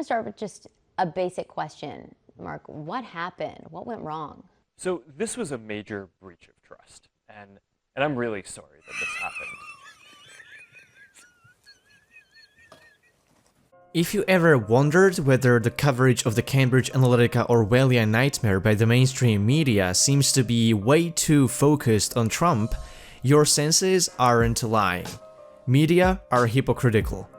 to start with just a basic question. Mark, what happened? What went wrong? So this was a major breach of trust, and I'm really sorry that this happened. If you ever wondered whether the coverage of the Cambridge Analytica Orwellian nightmare by the mainstream media seems to be way too focused on Trump, your senses aren't lying. Media are hypocritical.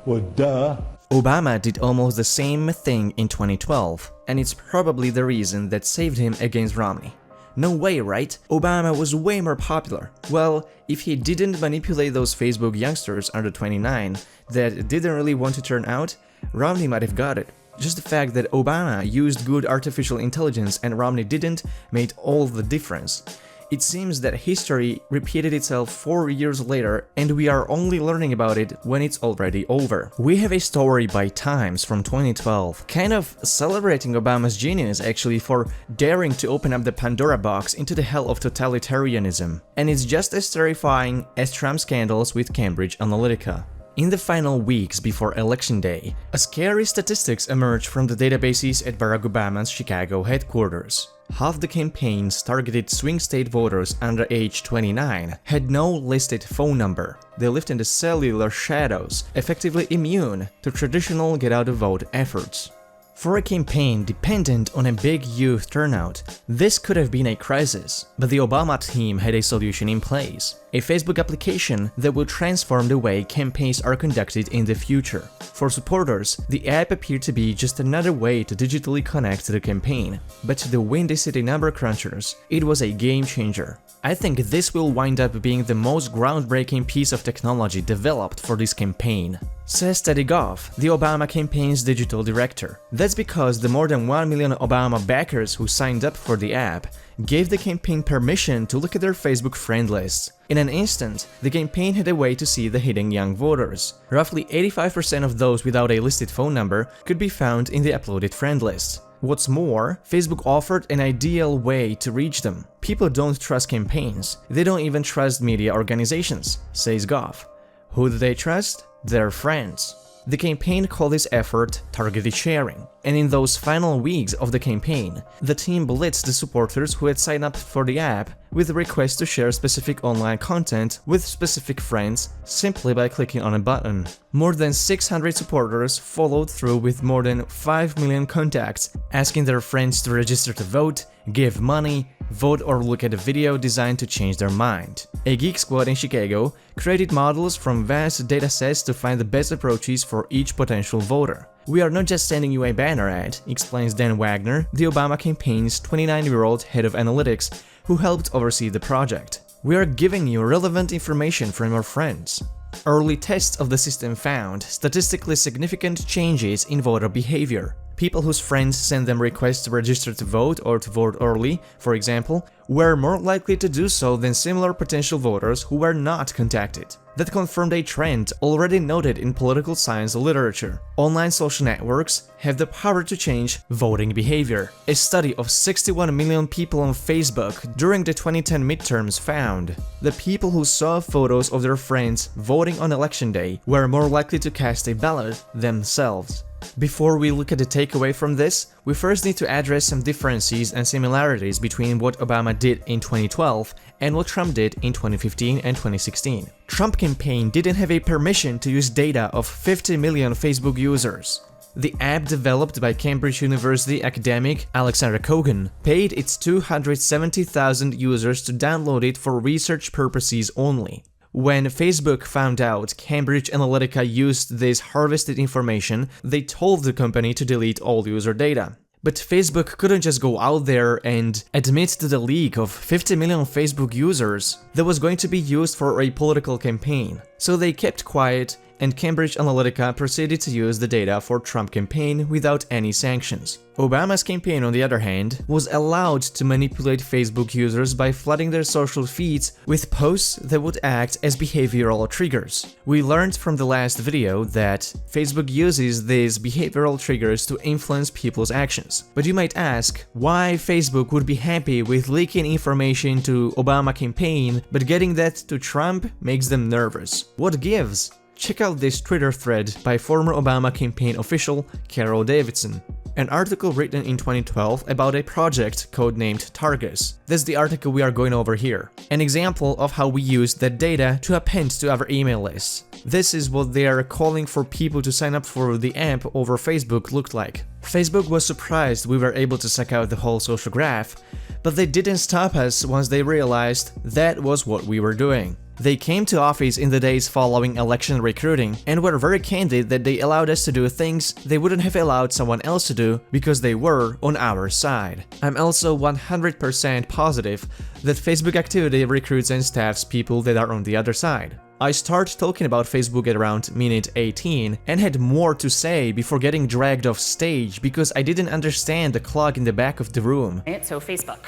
Well, duh. Obama did almost the same thing in 2012, and it's probably the reason that saved him against Romney. No way, right? Obama was way more popular. Well, if he didn't manipulate those Facebook youngsters under 29 that didn't really want to turn out, Romney might have got it. Just the fact that Obama used good artificial intelligence and Romney didn't made all the difference. It seems that history repeated itself 4 years later, and we are only learning about it when it's already over. We have a story by Times from 2012, kind of celebrating Obama's genius actually for daring to open up the Pandora box into the hell of totalitarianism. And it's just as terrifying as Trump's scandals with Cambridge Analytica. In the final weeks before Election Day, a scary statistics emerged from the databases at Barack Obama's Chicago headquarters. Half the campaign's targeted swing state voters under age 29 had no listed phone number. They lived in the cellular shadows, effectively immune to traditional get-out-the-vote efforts. For a campaign dependent on a big youth turnout, this could have been a crisis, but the Obama team had a solution in place. A Facebook application that will transform the way campaigns are conducted in the future. For supporters, the app appeared to be just another way to digitally connect to the campaign, but to the Windy City number crunchers, it was a game changer. I think this will wind up being the most groundbreaking piece of technology developed for this campaign, says Teddy Goff, the Obama campaign's digital director. That's because the more than 1 million Obama backers who signed up for the app gave the campaign permission to look at their Facebook friend lists. In an instant, the campaign had a way to see the hidden young voters. Roughly 85% of those without a listed phone number could be found in the uploaded friend list. What's more, Facebook offered an ideal way to reach them. People don't trust campaigns. They don't even trust media organizations, says Goff. Who do they trust? Their friends. The campaign called this effort targeted sharing, and in those final weeks of the campaign, the team blitzed the supporters who had signed up for the app with a request to share specific online content with specific friends simply by clicking on a button. More than 600 supporters followed through with more than 5 million contacts, asking their friends to register to vote, give money, vote or look at a video designed to change their mind. A geek squad in Chicago created models from vast datasets to find the best approaches for each potential voter. "We are not just sending you a banner ad," explains Dan Wagner, the Obama campaign's 29-year-old head of analytics, who helped oversee the project. "We are giving you relevant information from your friends." Early tests of the system found statistically significant changes in voter behavior. People whose friends sent them requests to register to vote or to vote early, for example, were more likely to do so than similar potential voters who were not contacted. That confirmed a trend already noted in political science literature. Online social networks have the power to change voting behavior. A study of 61 million people on Facebook during the 2010 midterms found the people who saw photos of their friends voting on election day were more likely to cast a ballot themselves. Before we look at the takeaway from this, we first need to address some differences and similarities between what Obama did in 2012 and what Trump did in 2015 and 2016. Trump campaign didn't have a permission to use data of 50 million Facebook users. The app, developed by Cambridge University academic Alexander Kogan, paid its 270,000 users to download it for research purposes only. When Facebook found out Cambridge Analytica used this harvested information, they told the company to delete all user data. But Facebook couldn't just go out there and admit to the leak of 50 million Facebook users that was going to be used for a political campaign. So they kept quiet, and Cambridge Analytica proceeded to use the data for Trump campaign without any sanctions. Obama's campaign, on the other hand, was allowed to manipulate Facebook users by flooding their social feeds with posts that would act as behavioral triggers. We learned from the last video that Facebook uses these behavioral triggers to influence people's actions. But you might ask, why Facebook would be happy with leaking information to Obama campaign, but getting that to Trump makes them nervous? What gives? Check out this Twitter thread by former Obama campaign official Carol Davidson. An article written in 2012 about a project codenamed Targus. That's the article we are going over here. An example of how we use that data to append to our email lists. This is what they are calling for people to sign up for the app over Facebook looked like. Facebook was surprised we were able to suck out the whole social graph, but they didn't stop us once they realized that was what we were doing. They came to office in the days following election recruiting and were very candid that they allowed us to do things they wouldn't have allowed someone else to do because they were on our side. I'm also 100% positive that Facebook activity recruits and staffs people that are on the other side. I started talking about Facebook at around minute 18 and had more to say before getting dragged off stage because I didn't understand the clock in the back of the room. So Facebook,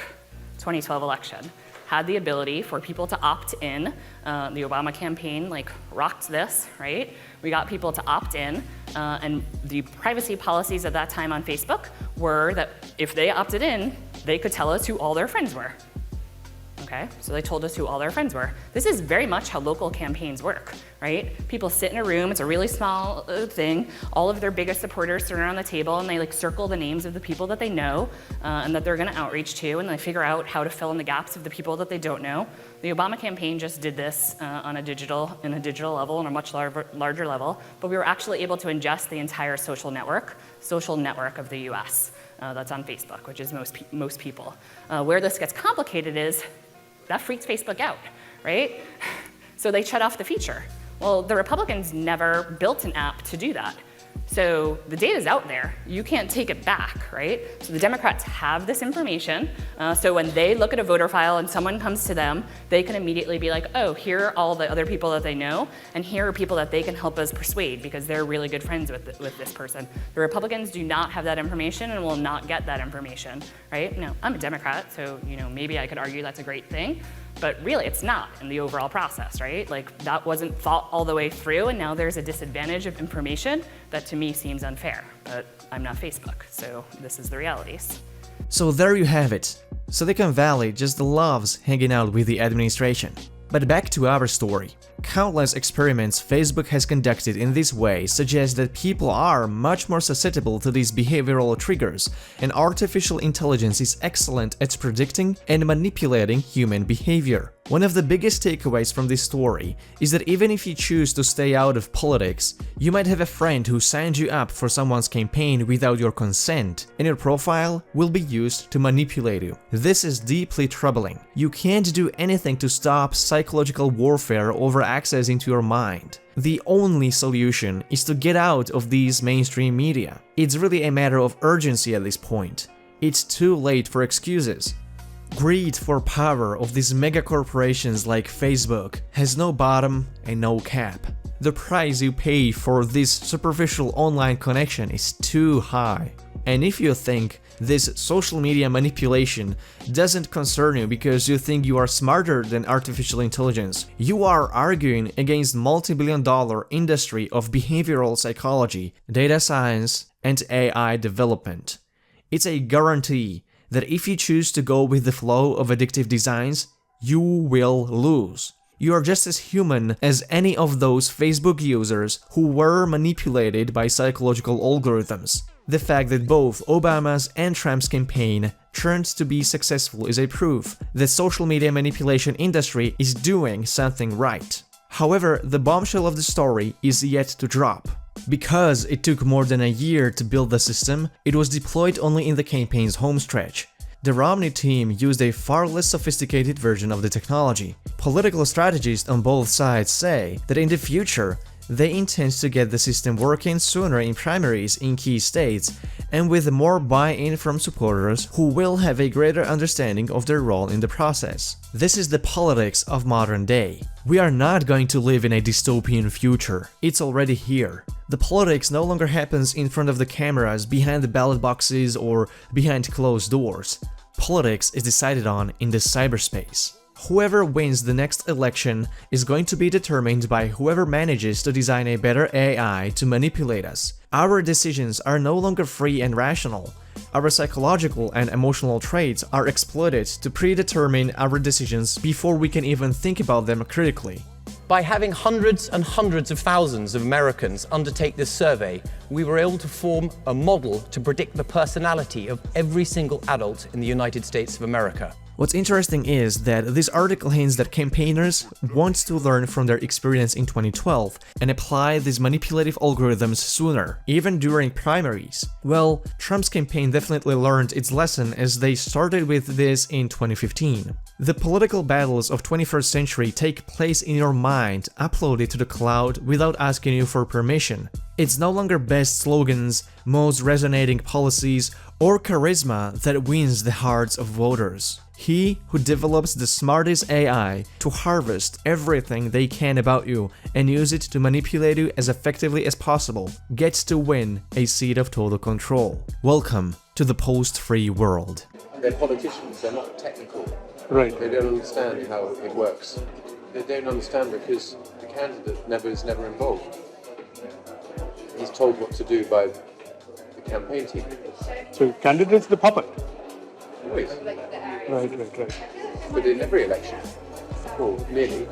2012 election, had the ability for people to opt in. The Obama campaign rocked this, right? We got people to opt in, and the privacy policies at that time on Facebook were that if they opted in, they could tell us who all their friends were. Okay, so they told us who all their friends were. This is very much how local campaigns work, right? People sit in a room, it's a really small thing, all of their biggest supporters sit around the table and they circle the names of the people that they know and that they're gonna outreach to, and they figure out how to fill in the gaps of the people that they don't know. The Obama campaign just did this in a digital level, on a much larger level, but we were actually able to ingest the entire social network of the US. That's on Facebook, which is most people. Where this gets complicated is that freaks Facebook out, right? So they shut off the feature. Well, the Republicans never built an app to do that. So the data's out there, you can't take it back, right? So the Democrats have this information, so when they look at a voter file and someone comes to them, they can immediately be like, oh, here are all the other people that they know, and here are people that they can help us persuade because they're really good friends with this person. The Republicans do not have that information and will not get that information, right? Now, I'm a Democrat, so maybe I could argue that's a great thing, but really it's not in the overall process, right? That wasn't thought all the way through, and now there's a disadvantage of information that to me seems unfair, but I'm not Facebook, so this is the realities. So there you have it. Silicon Valley just loves hanging out with the administration. But back to our story. Countless experiments Facebook has conducted in this way suggest that people are much more susceptible to these behavioral triggers, and artificial intelligence is excellent at predicting and manipulating human behavior. One of the biggest takeaways from this story is that even if you choose to stay out of politics, you might have a friend who signed you up for someone's campaign without your consent, and your profile will be used to manipulate you. This is deeply troubling. You can't do anything to stop psychological warfare over access into your mind. The only solution is to get out of these mainstream media. It's really a matter of urgency at this point. It's too late for excuses. Greed for power of these mega corporations like Facebook has no bottom and no cap. The price you pay for this superficial online connection is too high. And if you think this social media manipulation doesn't concern you because you think you are smarter than artificial intelligence, you are arguing against multi-billion-dollar industry of behavioral psychology, data science, and AI development. It's a guarantee that if you choose to go with the flow of addictive designs, you will lose. You are just as human as any of those Facebook users who were manipulated by psychological algorithms. The fact that both Obama's and Trump's campaign turned to be successful is a proof that social media manipulation industry is doing something right. However, the bombshell of the story is yet to drop. Because it took more than a year to build the system, it was deployed only in the campaign's homestretch. The Romney team used a far less sophisticated version of the technology. Political strategists on both sides say that in the future, they intend to get the system working sooner in primaries in key states and with more buy-in from supporters who will have a greater understanding of their role in the process. This is the politics of modern day. We are not going to live in a dystopian future. It's already here. The politics no longer happens in front of the cameras, behind the ballot boxes, or behind closed doors. Politics is decided on in the cyberspace. Whoever wins the next election is going to be determined by whoever manages to design a better AI to manipulate us. Our decisions are no longer free and rational. Our psychological and emotional traits are exploited to predetermine our decisions before we can even think about them critically. By having hundreds and hundreds of thousands of Americans undertake this survey, we were able to form a model to predict the personality of every single adult in the United States of America. What's interesting is that this article hints that campaigners want to learn from their experience in 2012 and apply these manipulative algorithms sooner, even during primaries. Well, Trump's campaign definitely learned its lesson as they started with this in 2015. The political battles of 21st century take place in your mind, uploaded to the cloud without asking you for permission. It's no longer best slogans, most resonating policies, or charisma that wins the hearts of voters. He who develops the smartest AI to harvest everything they can about you and use it to manipulate you as effectively as possible gets to win a seat of total control. Welcome to the post-free world. They're politicians, they're not technical. Right. They don't understand how it works. They don't understand because the candidate is never involved. He's told what to do by the campaign team. So candidate's the puppet. Always. Right. But in every election, or nearly.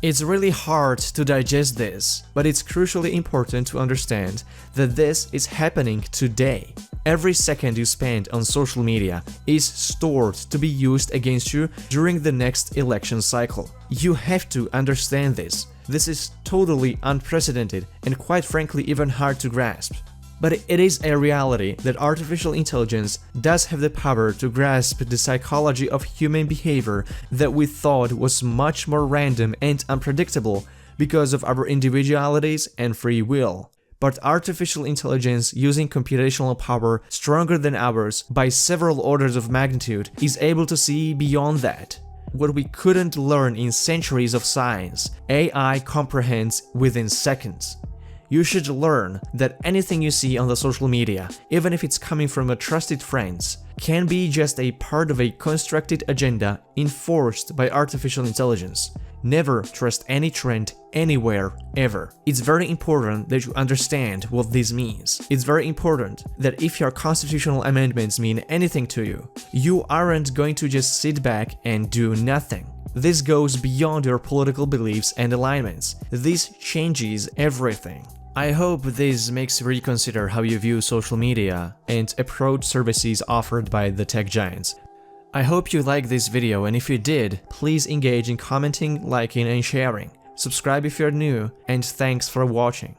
It's really hard to digest this, but it's crucially important to understand that this is happening today. Every second you spend on social media is stored to be used against you during the next election cycle. You have to understand this. This is totally unprecedented and quite frankly even hard to grasp. But it is a reality that artificial intelligence does have the power to grasp the psychology of human behavior that we thought was much more random and unpredictable because of our individualities and free will. But artificial intelligence using computational power stronger than ours by several orders of magnitude is able to see beyond that. What we couldn't learn in centuries of science, AI comprehends within seconds. You should learn that anything you see on the social media, even if it's coming from a trusted friends, can be just a part of a constructed agenda enforced by artificial intelligence. Never trust any trend anywhere, ever. It's very important that you understand what this means. It's very important that if your constitutional amendments mean anything to you, you aren't going to just sit back and do nothing. This goes beyond your political beliefs and alignments. This changes everything. I hope this makes you reconsider how you view social media and approach services offered by the tech giants. I hope you liked this video, and if you did, please engage in commenting, liking and sharing. Subscribe if you're new, and thanks for watching.